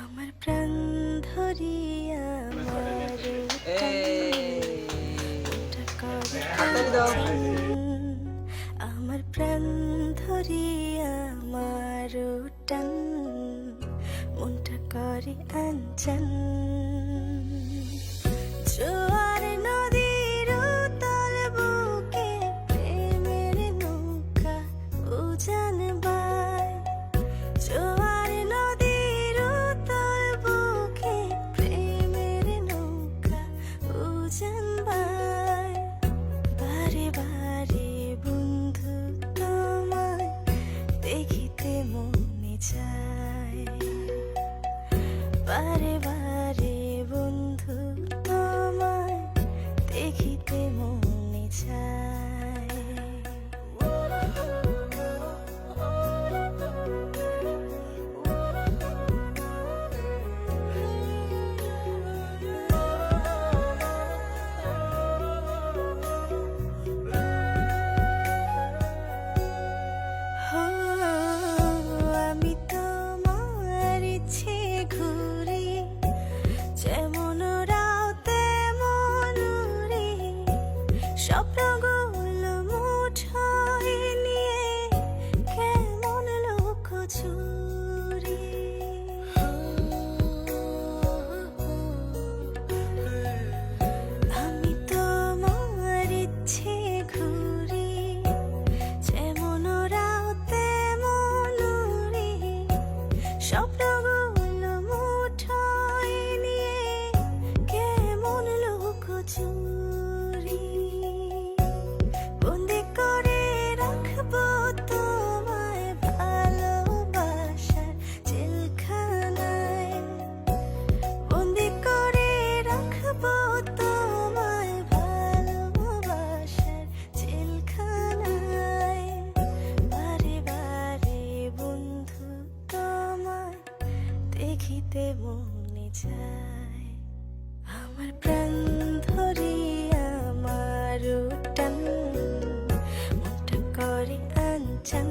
আমার প্রাণ ধরিয়া আমার মনটা করে কাঞ্চন। আমার প্রাণ ধরিয়া আমার টান মনটা করে আঞ্চন। জোয়ার নদীর উতল বুকে প্রেমের নৌকা উজান বায়। জোয়ার নদীর উতল বুকে প্রেমের নৌকা উজান বায়। বারে বারে বন্ধু তোমায় দেখিতে মনে চায়। বারে বারে বন্ধু তোমায় দেখিতে মনে চায়। আমি তোমার ইচ্ছে ঘুরি, যেমন রাও তেমন উড়ি। স্বপ্নগুলো মুঠোয় নিয়ে কেমন লুকোচুরি। আমি তোমার ইচ্ছে ঘুরি, যেমন রাও তেমন উড়ি। স্বপ্নগুলো মুঠোয় নিয়ে কেমন লুকোচুরি। বন্দি করে রাখবো তোমায় ভালোবাসার জেলখানায়। বন্দি করে রাখবো তোমায় ভালোবাসার জেলখানায়। বারে বারে বন্ধু তোমায় দেখিতে মনে চায়। আমার প্রাণ ধরিয়া আমার টান মনটা করে আঞ্চন।